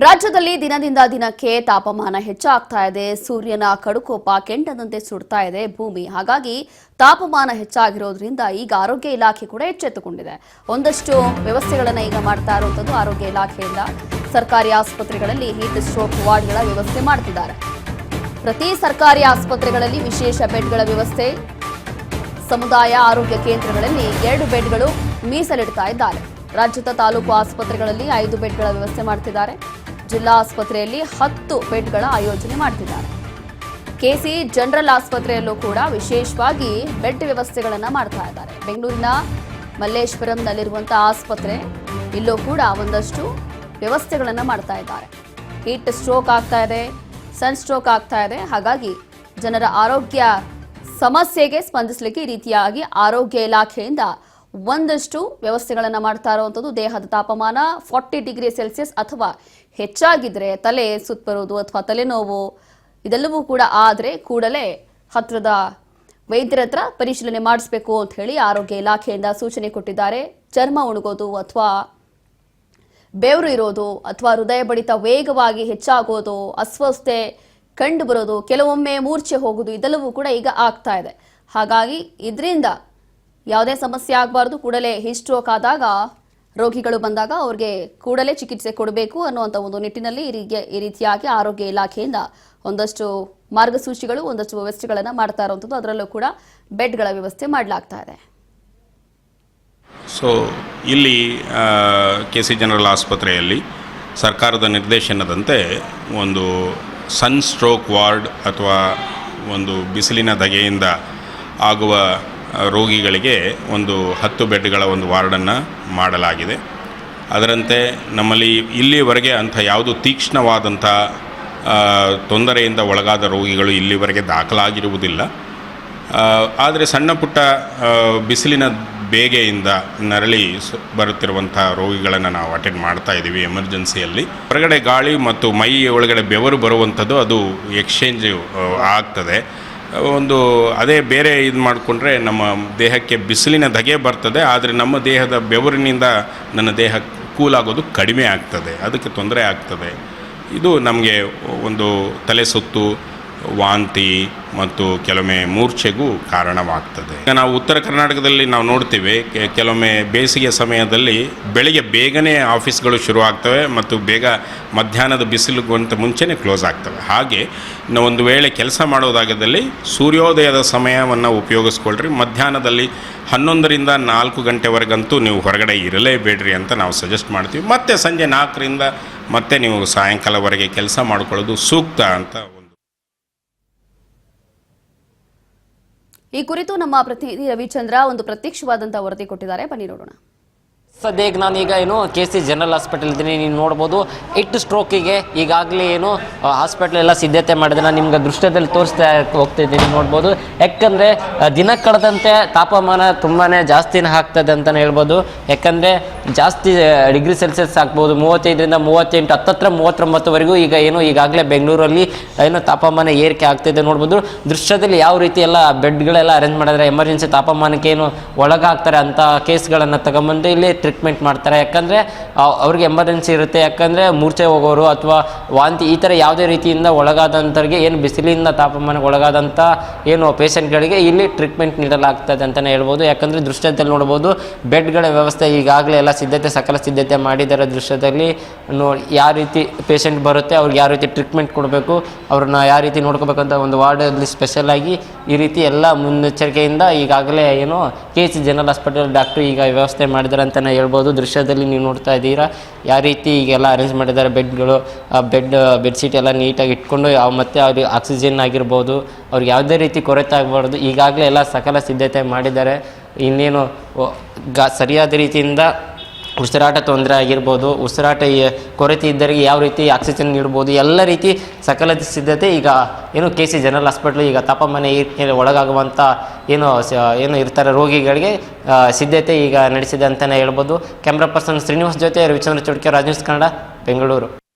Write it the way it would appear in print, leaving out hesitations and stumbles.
ರಾಜ್ಯದಲ್ಲಿ ದಿನದಿಂದ ದಿನಕ್ಕೆ ತಾಪಮಾನ ಹೆಚ್ಚಾಗ್ತಾ ಇದೆ. ಸೂರ್ಯನ ಕಡುಕೋಪ ಕೆಂಡದಂತೆ ಸುಡ್ತಾ ಇದೆ ಭೂಮಿ. ಹಾಗಾಗಿ ತಾಪಮಾನ ಹೆಚ್ಚಾಗಿರೋದ್ರಿಂದ ಈಗ ಆರೋಗ್ಯ ಇಲಾಖೆ ಕೂಡ ಎಚ್ಚೆತ್ತುಕೊಂಡಿದೆ. ಒಂದಷ್ಟು ವ್ಯವಸ್ಥೆಗಳನ್ನು ಈಗ ಮಾಡ್ತಾ ಇರುವಂತದ್ದು ಆರೋಗ್ಯ ಇಲಾಖೆಯಿಂದ. ಸರ್ಕಾರಿ ಆಸ್ಪತ್ರೆಗಳಲ್ಲಿ ಹೀಟ್ ಸ್ಟ್ರೋಕ್ ವಾರ್ಡ್ಗಳ ವ್ಯವಸ್ಥೆ ಮಾಡ್ತಿದ್ದಾರೆ. ಪ್ರತಿ ಸರ್ಕಾರಿ ಆಸ್ಪತ್ರೆಗಳಲ್ಲಿ ವಿಶೇಷ ಬೆಡ್ಗಳ ವ್ಯವಸ್ಥೆ, ಸಮುದಾಯ ಆರೋಗ್ಯ ಕೇಂದ್ರಗಳಲ್ಲಿ 2 ಬೆಡ್ಗಳು ಮೀಸಲಿಡ್ತಾ ಇದ್ದಾರೆ. ರಾಜ್ಯದ ತಾಲೂಕು ಆಸ್ಪತ್ರೆಗಳಲ್ಲಿ 5 ಬೆಡ್ಗಳ ವ್ಯವಸ್ಥೆ ಮಾಡ್ತಿದ್ದಾರೆ. ಜಿಲ್ಲಾ ಆಸ್ಪತ್ರೆಯಲ್ಲಿ 10 ಬೆಡ್ಗಳ ಆಯೋಜನೆ ಮಾಡ್ತಿದ್ದಾರೆ. ಕೆಸಿ ಜನರಲ್ ಆಸ್ಪತ್ರೆಯಲ್ಲೂ ಕೂಡ ವಿಶೇಷವಾಗಿ ಬೆಡ್ ವ್ಯವಸ್ಥೆಗಳನ್ನು ಮಾಡ್ತಾ ಇದ್ದಾರೆ. ಬೆಂಗಳೂರಿನ ಮಲ್ಲೇಶ್ವರಂನಲ್ಲಿರುವಂತಹ ಆಸ್ಪತ್ರೆ ಇಲ್ಲೂ ಕೂಡ ಒಂದಷ್ಟು ವ್ಯವಸ್ಥೆಗಳನ್ನು ಮಾಡ್ತಾ ಇದ್ದಾರೆ. ಹೀಟ್ ಸ್ಟ್ರೋಕ್ ಆಗ್ತಾ ಇದೆ, ಸನ್ ಸ್ಟ್ರೋಕ್ ಆಗ್ತಾ ಇದೆ. ಹಾಗಾಗಿ ಜನರ ಆರೋಗ್ಯ ಸಮಸ್ಯೆಗೆ ಸ್ಪಂದಿಸಲಿಕ್ಕೆ ಈ ರೀತಿಯಾಗಿ ಆರೋಗ್ಯ ಇಲಾಖೆಯಿಂದ ಒಂದಷ್ಟು ವ್ಯವಸ್ಥೆಗಳನ್ನು ಮಾಡ್ತಾ ಇರುವಂಥದ್ದು. ದೇಹದ ತಾಪಮಾನ 40 ಡಿಗ್ರಿ ಸೆಲ್ಸಿಯಸ್ ಅಥವಾ ಹೆಚ್ಚಾಗಿದ್ರೆ ತಲೆ ಸುತ್ತ ಬರೋದು ಅಥವಾ ತಲೆನೋವು ಇದೆಲ್ಲವೂ ಕೂಡ ಆದರೆ ಕೂಡಲೇ ಹತ್ತಿರದ ವೈದ್ಯರ ಹತ್ರ ಪರಿಶೀಲನೆ ಮಾಡಿಸಬೇಕು ಅಂತ ಹೇಳಿ ಆರೋಗ್ಯ ಇಲಾಖೆಯಿಂದ ಸೂಚನೆ ಕೊಟ್ಟಿದ್ದಾರೆ. ಚರ್ಮ ಒಣಗೋದು ಅಥವಾ ಬೆವರು ಇರೋದು ಅಥವಾ ಹೃದಯ ಬಡಿತ ವೇಗವಾಗಿ ಹೆಚ್ಚಾಗೋದು, ಅಸ್ವಸ್ಥತೆ ಕಂಡು ಬರೋದು, ಕೆಲವೊಮ್ಮೆ ಮೂರ್ಛೆ ಹೋಗೋದು ಇದೆಲ್ಲವೂ ಕೂಡ ಈಗ ಆಗ್ತಾ ಇದೆ. ಹಾಗಾಗಿ ಇದರಿಂದ ಯಾವುದೇ ಸಮಸ್ಯೆ ಆಗಬಾರ್ದು. ಕೂಡಲೇ ಹೀಟ್ ಸ್ಟ್ರೋಕ್ ಆದಾಗ ರೋಗಿಗಳು ಬಂದಾಗ ಅವ್ರಿಗೆ ಕೂಡಲೇ ಚಿಕಿತ್ಸೆ ಕೊಡಬೇಕು ಅನ್ನುವಂಥ ಒಂದು ನಿಟ್ಟಿನಲ್ಲಿ ಈ ರೀತಿಯಾಗಿ ಆರೋಗ್ಯ ಇಲಾಖೆಯಿಂದ ಒಂದಷ್ಟು ಮಾರ್ಗಸೂಚಿಗಳು, ಒಂದಷ್ಟು ವ್ಯವಸ್ಥೆಗಳನ್ನು ಮಾಡ್ತಾ ಇರುವಂಥದ್ದು. ಅದರಲ್ಲೂ ಕೂಡ ಬೆಡ್ಗಳ ವ್ಯವಸ್ಥೆ ಮಾಡಲಾಗ್ತಾ ಇದೆ. ಸೊ ಇಲ್ಲಿ ಕೆಸಿ ಜನರಲ್ ಆಸ್ಪತ್ರೆಯಲ್ಲಿ ಸರ್ಕಾರದ ನಿರ್ದೇಶನದಂತೆ ಒಂದು ಸನ್ ಸ್ಟ್ರೋಕ್ ವಾರ್ಡ್ ಅಥವಾ ಒಂದು ಬಿಸಿಲಿನ ಧಗೆಯಿಂದ ಆಗುವ ರೋಗಿಗಳಿಗೆ ಒಂದು 10 ಬೆಡ್ಗಳ ಒಂದು ವಾರ್ಡನ್ನು ಮಾಡಲಾಗಿದೆ. ಅದರಂತೆ ನಮ್ಮಲ್ಲಿ ಇಲ್ಲಿವರೆಗೆ ಅಂಥ ಯಾವುದು ತೀಕ್ಷ್ಣವಾದಂಥ ತೊಂದರೆಯಿಂದ ಒಳಗಾದ ರೋಗಿಗಳು ಇಲ್ಲಿವರೆಗೆ ದಾಖಲಾಗಿರುವುದಿಲ್ಲ. ಆದರೆ ಸಣ್ಣ ಪುಟ್ಟ ಬಿಸಿಲಿನ ಬೇಗೆಯಿಂದ ನರಳಿ ಬರುತ್ತಿರುವಂಥ ರೋಗಿಗಳನ್ನು ನಾವು ಅಟೆಂಡ್ ಮಾಡ್ತಾ ಇದ್ದೀವಿ ಎಮರ್ಜೆನ್ಸಿಯಲ್ಲಿ. ಹೊರಗಡೆ ಗಾಳಿ ಮತ್ತು ಮೈ ಒಳಗಡೆ ಬೆವರು ಬರುವಂಥದ್ದು ಅದು ಎಕ್ಸ್ಚೇಂಜ್ ಆಗ್ತದೆ. ಒಂದು ಅದೇ ಬೇರೆ ಇದು ಮಾಡಿಕೊಂಡ್ರೆ ನಮ್ಮ ದೇಹಕ್ಕೆ ಬಿಸಿಲಿನ ಧಗೆ ಬರ್ತದೆ, ಆದರೆ ನಮ್ಮ ದೇಹದ ಬೆವರಿನಿಂದ ನನ್ನ ದೇಹ ಕೂಲಾಗೋದು ಕಡಿಮೆ ಆಗ್ತದೆ, ಅದಕ್ಕೆ ತೊಂದರೆ ಆಗ್ತದೆ. ಇದು ನಮಗೆ ಒಂದು ತಲೆ ಸುತ್ತು, ವಾಂತಿ ಮತ್ತು ಕೆಲವೊಮ್ಮೆ ಮೂರ್ಛೆಗೂ ಕಾರಣವಾಗ್ತದೆ. ಈಗ ನಾವು ಉತ್ತರ ಕರ್ನಾಟಕದಲ್ಲಿ ನಾವು ನೋಡ್ತೀವಿ, ಕೆಲವೊಮ್ಮೆ ಬೇಸಿಗೆ ಸಮಯದಲ್ಲಿ ಬೆಳಿಗ್ಗೆ ಬೇಗನೆ ಆಫೀಸ್ಗಳು ಶುರುವಾಗ್ತವೆ ಮತ್ತು ಬೇಗ ಮಧ್ಯಾಹ್ನದ ಬಿಸಿಲಿಗಿಂತ ಮುಂಚೆನೇ ಕ್ಲೋಸ್ ಆಗ್ತವೆ. ಹಾಗೆ ನಾವು ಒಂದು ವೇಳೆ ಕೆಲಸ ಮಾಡೋದಾಗದಲ್ಲಿ ಸೂರ್ಯೋದಯದ ಸಮಯವನ್ನು ಉಪಯೋಗಿಸ್ಕೊಳ್ರಿ. ಮಧ್ಯಾಹ್ನದಲ್ಲಿ 11ರಿಂದ 4 ಗಂಟೆವರೆಗಂತೂ ನೀವು ಹೊರಗಡೆ ಇರಲೇಬೇಡ್ರಿ ಅಂತ ನಾವು ಸಜೆಸ್ಟ್ ಮಾಡ್ತೀವಿ. ಮತ್ತು ಸಂಜೆ 4ರಿಂದ ಮತ್ತೆ ನೀವು ಸಾಯಂಕಾಲವರೆಗೆ ಕೆಲಸ ಮಾಡ್ಕೊಳ್ಳೋದು ಸೂಕ್ತ ಅಂತ. ಈ ಕುರಿತು ನಮ್ಮ ಪ್ರತಿನಿಧಿ ರವಿಚಂದ್ರ ಒಂದು ಪ್ರತ್ಯಕ್ಷವಾದಂತಹ ವರದಿ ಕೊಟ್ಟಿದ್ದಾರೆ, ಬನ್ನಿ ನೋಡೋಣ. ಸದ್ಯಕ್ಕೆ ನಾನೀಗ ಕೆಸಿ ಜನರಲ್ ಹಾಸ್ಪಿಟಲ್ ಇದ್ದೀನಿ. ನೀವು ನೋಡ್ಬೋದು ಹಿಟ್ ಸ್ಟ್ರೋಕಿಗೆ ಈಗಾಗಲೇ ಹಾಸ್ಪಿಟಲ್ ಎಲ್ಲ ಸಿದ್ಧತೆ ಮಾಡಿದೆ. ನಾನು ನಿಮ್ಗೆ ದೃಶ್ಯದಲ್ಲಿ ತೋರಿಸ್ತಾ ಹೋಗ್ತಿದ್ದೀನಿ, ನೋಡ್ಬೋದು. ಯಾಕಂದರೆ ದಿನ ಕಳೆದಂತೆ ತಾಪಮಾನ ತುಂಬಾ ಜಾಸ್ತಿನೇ ಆಗ್ತದೆ ಅಂತಲೇ ಹೇಳ್ಬೋದು. ಯಾಕಂದರೆ ಜಾಸ್ತಿ ಡಿಗ್ರಿ ಸೆಲ್ಸಿಯಸ್ ಆಗ್ಬೋದು, 35ರಿಂದ 38, ಹತ್ತತ್ರ 39ವರೆಗೂ ಈಗ ಈಗಾಗಲೇ ಬೆಂಗಳೂರಲ್ಲಿ ತಾಪಮಾನ ಏರಿಕೆ ಆಗ್ತಿದೆ. ನೋಡ್ಬೋದು ದೃಶ್ಯದಲ್ಲಿ ಯಾವ ರೀತಿ ಎಲ್ಲ ಬೆಡ್ಗಳೆಲ್ಲ ಅರೇಂಜ್ ಮಾಡಿದ್ರೆ ಎಮರ್ಜೆನ್ಸಿ ತಾಪಮಾನಕ್ಕೆ ಒಳಗಾಗ್ತಾರೆ ಅಂತ ಕೇಸ್ಗಳನ್ನು ತಗೊಂಬಂದು ಇಲ್ಲಿ ಟ್ರೀಟ್ಮೆಂಟ್ ಮಾಡ್ತಾರೆ. ಯಾಕಂದರೆ ಅವ್ರಿಗೆ ಎಮರ್ಜೆನ್ಸಿ ಇರುತ್ತೆ. ಯಾಕಂದರೆ ಮೂರ್ಛೆ ಹೋಗೋರು ಅಥವಾ ವಾಂತಿ ಈ ಥರ ಯಾವುದೇ ರೀತಿಯಿಂದ ಒಳಗಾದಂಥವ್ರಿಗೆ ಬಿಸಿಲಿಂದ ತಾಪಮಾನಕ್ಕೆ ಒಳಗಾದಂಥ ಪೇಷಂಟ್ಗಳಿಗೆ ಇಲ್ಲಿ ಟ್ರೀಟ್ಮೆಂಟ್ ನೀಡಲಾಗ್ತದೆ ಅಂತಲೇ ಹೇಳ್ಬೋದು. ಯಾಕಂದರೆ ದೃಶ್ಯದಲ್ಲಿ ನೋಡ್ಬೋದು ಬೆಡ್ಗಳ ವ್ಯವಸ್ಥೆ ಈಗಾಗಲೇ ಎಲ್ಲ ಸಕಲ ಸಿದ್ಧತೆ ಮಾಡಿದ್ದಾರೆ. ದೃಶ್ಯದಲ್ಲಿ ಯಾವ ರೀತಿ ಪೇಷಂಟ್ ಬರುತ್ತೆ ಅವ್ರಿಗೆ ಯಾವ ರೀತಿ ಟ್ರೀಟ್ಮೆಂಟ್ ಕೊಡಬೇಕು, ಅವ್ರನ್ನ ಯಾವ ರೀತಿ ನೋಡ್ಕೋಬೇಕಂತ ಒಂದು ವಾರ್ಡಲ್ಲಿ ಸ್ಪೆಷಲಾಗಿ ಈ ರೀತಿ ಎಲ್ಲ ಮುನ್ನೆಚ್ಚರಿಕೆಯಿಂದ ಈಗಾಗಲೇ ಕೆಸಿ ಜನರಲ್ ಹಾಸ್ಪಿಟಲ್ ಡಾಕ್ಟ್ರು ಈಗ ವ್ಯವಸ್ಥೆ ಮಾಡಿದ್ದಾರೆ ಅಂತಲೇ ಹೇಳ್ಬೋದು. ದೃಶ್ಯದಲ್ಲಿ ನೀವು ನೋಡ್ತಾ ಇದ್ದೀರಾ ಯಾವ ರೀತಿ ಈಗೆಲ್ಲ ಅರೇಂಜ್ ಮಾಡಿದ್ದಾರೆ. ಬೆಡ್ಗಳು, ಬೆಡ್ಶೀಟ್ ಎಲ್ಲ ನೀಟಾಗಿ ಇಟ್ಕೊಂಡು ಮತ್ತು ಅವ್ರಿಗೆ ಆಕ್ಸಿಜನ್ ಆಗಿರ್ಬೋದು, ಅವ್ರಿಗೆ ಯಾವುದೇ ರೀತಿ ಕೊರತೆ ಆಗಬಾರ್ದು ಈಗಾಗಲೇ ಎಲ್ಲ ಸಕಲ ಸಿದ್ಧತೆ ಮಾಡಿದ್ದಾರೆ. ಇನ್ನೇನು ಸರಿಯಾದ ರೀತಿಯಿಂದ ಉಸಿರಾಟ ತೊಂದರೆ ಆಗಿರ್ಬೋದು, ಉಸಿರಾಟ ಕೊರತೆ ಇದ್ದವರಿಗೆ ಯಾವ ರೀತಿ ಆಕ್ಸಿಜನ್ ನೀಡ್ಬೋದು, ಎಲ್ಲ ರೀತಿ ಸಕಲ ಸಿದ್ಧತೆ ಈಗ ಕೆಸಿ ಜನರಲ್ ಹಾಸ್ಪಿಟ್ಲು ಈಗ ತಾಪಮಾನ ಒಳಗಾಗುವಂಥ ಇರ್ತಾರೆ ರೋಗಿಗಳಿಗೆ ಸಿದ್ಧತೆ ಈಗ ನಡೆಸಿದೆ ಅಂತಲೇ ಹೇಳ್ಬೋದು. ಕ್ಯಾಮ್ರಾ ಪರ್ಸನ್ ಶ್ರೀನಿವಾಸ್ ಜೊತೆ ರವಿಚಂದ್ರ ಚೋಡ್ಕೆ, ರಾಜ್ ನ್ಯೂಸ್ ಕನ್ನಡ, ಬೆಂಗಳೂರು.